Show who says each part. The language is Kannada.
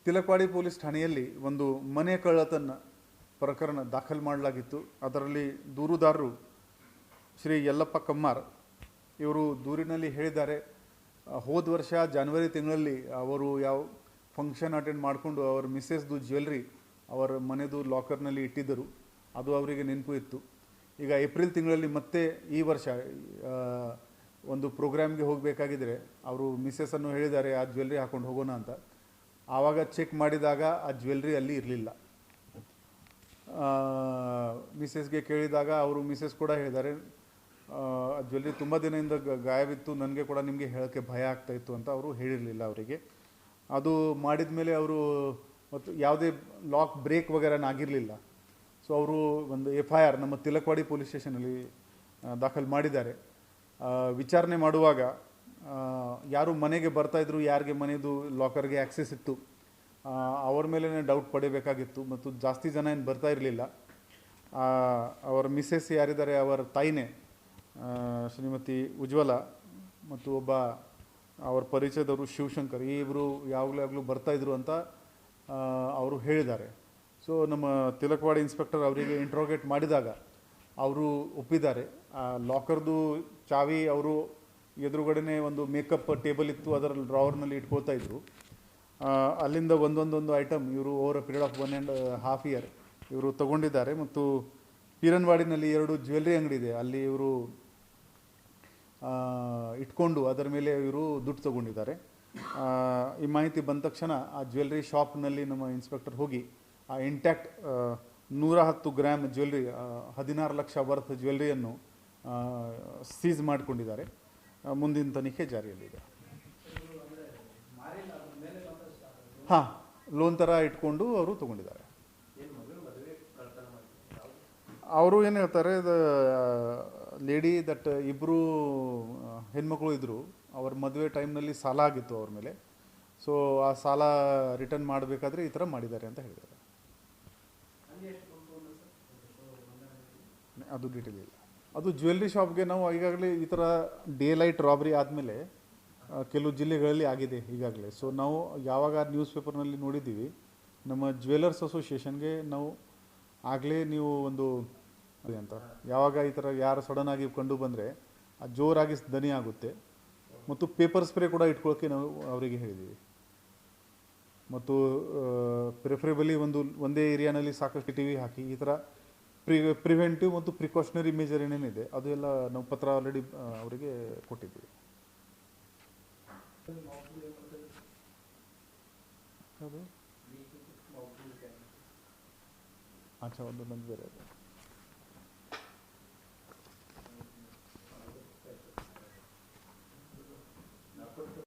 Speaker 1: ತಿಲಕವಾಡಿ ಪೊಲೀಸ್ ಠಾಣೆಯಲ್ಲಿ ಒಂದು ಮನೆ ಕಳ್ಳತನ ಪ್ರಕರಣ ದಾಖಲು ಮಾಡಲಾಗಿತ್ತು. ಅದರಲ್ಲಿ ದೂರುದಾರರು ಶ್ರೀ ಯಲ್ಲಪ್ಪ ಕಮ್ಮಾರ್ ಇವರು ದೂರಿನಲ್ಲಿ ಹೇಳಿದ್ದಾರೆ, ಹೋದ ವರ್ಷ ಜನವರಿ ತಿಂಗಳಲ್ಲಿ ಅವರು ಯಾವ ಫಂಕ್ಷನ್ ಅಟೆಂಡ್ ಮಾಡಿಕೊಂಡು ಅವರ ಮಿಸ್ಸೆಸ್ದು ಜ್ಯುವೆಲ್ರಿ ಅವರ ಮನೆದು ಲಾಕರ್ನಲ್ಲಿ ಇಟ್ಟಿದ್ದರು. ಅದು ಅವರಿಗೆ ನೆನಪು ಇತ್ತು. ಈಗ ಏಪ್ರಿಲ್ ತಿಂಗಳಲ್ಲಿ ಮತ್ತೆ ಈ ವರ್ಷ ಒಂದು ಪ್ರೋಗ್ರಾಮ್ಗೆ ಹೋಗಬೇಕಾಗಿದ್ದರೆ ಅವರು ಮಿಸ್ಸೆಸ್ಸನ್ನು ಹೇಳಿದ್ದಾರೆ ಆ ಜ್ಯುವೆಲ್ರಿ ಹಾಕೊಂಡು ಹೋಗೋಣ ಅಂತ. ಆವಾಗ ಚೆಕ್ ಮಾಡಿದಾಗ ಆ ಜ್ಯುವೆಲ್ರಿ ಅಲ್ಲಿ ಇರಲಿಲ್ಲ. ಮಿಸ್ಸೆಸ್ಗೆ ಕೇಳಿದಾಗ ಅವರು ಮಿಸ್ಸೆಸ್ ಕೂಡ ಹೇಳಿದ್ದಾರೆ, ಆ ಜ್ಯುವೆಲ್ರಿ ತುಂಬ ದಿನದಿಂದ ಗಾಯಬಿತ್ತು, ನನಗೆ ಕೂಡ ನಿಮಗೆ ಹೇಳೋಕ್ಕೆ ಭಯ ಆಗ್ತಾಯಿತ್ತು ಅಂತ ಅವರು ಹೇಳಿರಲಿಲ್ಲ ಅವರಿಗೆ. ಅದು ಮಾಡಿದ ಮೇಲೆ ಅವರು ಮತ್ತು ಯಾವುದೇ ಲಾಕ್ ಬ್ರೇಕ್ ವಗೇರನಾಗಿರಲಿಲ್ಲ. ಸೊ ಅವರು ಒಂದು FIR ನಮ್ಮ ತಿಲಕವಾಡಿ ಪೊಲೀಸ್ ಸ್ಟೇಷನಲ್ಲಿ ದಾಖಲು ಮಾಡಿದ್ದಾರೆ. ವಿಚಾರಣೆ ಮಾಡುವಾಗ ಯಾರು ಮನೆಗೆ ಬರ್ತಾಯಿದ್ರು, ಯಾರಿಗೆ ಮನೆಯದು ಲಾಕರ್ಗೆ ಆ್ಯಕ್ಸೆಸ್ ಇತ್ತು ಅವ್ರ ಮೇಲೆ ಡೌಟ್ ಪಡಿಬೇಕಾಗಿತ್ತು. ಮತ್ತು ಜಾಸ್ತಿ ಜನ ಏನು ಬರ್ತಾ ಇರಲಿಲ್ಲ. ಅವರ ಮಿಸ್ಸೆಸ್ ಯಾರಿದ್ದಾರೆ ಅವರ ತಾಯಿನೇ ಶ್ರೀಮತಿ ಉಜ್ವಲ ಮತ್ತು ಒಬ್ಬ ಅವರ ಪರಿಚಯದವರು ಶಿವಶಂಕರ್, ಈ ಇಬ್ಬರು ಯಾವಾಗಲೂ ಬರ್ತಾಯಿದ್ರು ಅಂತ ಅವರು ಹೇಳಿದ್ದಾರೆ. ಸೊ ನಮ್ಮ ತಿಲಕವಾಡಿ ಇನ್ಸ್ಪೆಕ್ಟರ್ ಅವರಿಗೆ ಇಂಟ್ರೋಗೇಟ್ ಮಾಡಿದಾಗ ಅವರು ಒಪ್ಪಿದ್ದಾರೆ. ಆ ಲಾಕರ್ದು ಚಾವಿ ಅವರು ಎದುರುಗಡೆನೇ ಒಂದು ಮೇಕಪ್ ಟೇಬಲ್ ಇತ್ತು, ಅದರ ಡ್ರಾವರ್ನಲ್ಲಿ ಇಟ್ಕೊಳ್ತಾ ಇದ್ರು. ಅಲ್ಲಿಂದ ಒಂದೊಂದೊಂದು ಐಟಮ್ ಇವರು over a period of 1.5 year ಇವರು ತೊಗೊಂಡಿದ್ದಾರೆ. ಮತ್ತು ಪೀರನ್ವಾಡಿನಲ್ಲಿ 2 ಜ್ಯುವೆಲ್ರಿ ಅಂಗಡಿ ಇದೆ, ಅಲ್ಲಿ ಇವರು ಇಟ್ಕೊಂಡು ಅದರ ಮೇಲೆ ಇವರು ದುಡ್ಡು ತೊಗೊಂಡಿದ್ದಾರೆ. ಈ ಮಾಹಿತಿ ಬಂದ ತಕ್ಷಣ ಆ ಜ್ಯುವೆಲ್ರಿ ಶಾಪ್ನಲ್ಲಿ ನಮ್ಮ ಇನ್ಸ್ಪೆಕ್ಟರ್ ಹೋಗಿ ಆ intact 110 gram jewellery 16 lakh worth ಜ್ಯುವೆಲ್ರಿಯನ್ನು ಸೀಸ್ ಮಾಡಿಕೊಂಡಿದ್ದಾರೆ. ಮುಂದಿನ ತನಿಖೆ ಜಾರಿಯಲ್ಲಿದೆ. ಹಾಂ, ಲೋನ್ ಥರ ಇಟ್ಕೊಂಡು ಅವರು ತೊಗೊಂಡಿದ್ದಾರೆ. ಅವರು ಏನು ಹೇಳ್ತಾರೆ, ಲೇಡಿ ದಟ್ ಇಬ್ಬರು ಹೆಣ್ಮಕ್ಳು ಇದ್ದರು, ಅವ್ರ ಮದುವೆ ಟೈಮ್ನಲ್ಲಿ ಸಾಲ ಆಗಿತ್ತು ಅವ್ರ ಮೇಲೆ. ಸೊ ಆ ಸಾಲ ರಿಟರ್ನ್ ಮಾಡಬೇಕಾದ್ರೆ ಈ ಥರ ಮಾಡಿದ್ದಾರೆ ಅಂತ ಹೇಳಿದ್ದಾರೆ. ಅದು ಡೀಟೇಲ್ ಇಲ್ಲ. ಅದು ಜ್ಯುವೆಲ್ರಿ ಶಾಪ್ಗೆ ನಾವು ಈಗಾಗಲೇ ಈ ಥರ ಡೇ ಲೈಟ್ ರಾಬ್ರಿ ಆದಮೇಲೆ ಕೆಲವು ಜಿಲ್ಲೆಗಳಲ್ಲಿ ಆಗಿದೆ ಈಗಾಗಲೇ. ಸೊ ನಾವು ಯಾವಾಗ ನ್ಯೂಸ್ ಪೇಪರ್ನಲ್ಲಿ ನೋಡಿದ್ದೀವಿ, ನಮ್ಮ ಜ್ಯುವೆಲರ್ಸ್ ಅಸೋಸಿಯೇಷನ್ಗೆ ನಾವು ಆಗಲೇ ನೀವು ಒಂದು ಅಂತ ಯಾವಾಗ ಈ ಥರ ಯಾರು ಸಡನ್ನಾಗಿ ಕಂಡು ಬಂದರೆ ಆ ಜೋರಾಗಿ ದನಿ ಆಗುತ್ತೆ. ಮತ್ತು ಪೇಪರ್ ಸ್ಪ್ರೇ ಕೂಡ ಇಟ್ಕೊಳ್ಳೋಕ್ಕೆ ನಾವು ಅವರಿಗೆ ಹೇಳಿದ್ದೀವಿ. ಮತ್ತು ಪ್ರಿಫರೇಬಲಿ ಒಂದೇ ಏರಿಯಾನಲ್ಲಿ ಸಾಕಷ್ಟು TV ಹಾಕಿ ಈ ಥರ ಪ್ರಿವೆಂಟಿವ್ ಮತ್ತು ಪ್ರಿಕಾಷನರಿ ಮೆಜರ್ ಏನೇನಿದೆ ಅದು ಎಲ್ಲ ನಾವು ಪತ್ರ ಆಲ್ರೆಡಿ ಅವರಿಗೆ ಕೊಟ್ಟಿದ್ದೀವಿ. ಅದು ಒಂದು ಬೇರೆ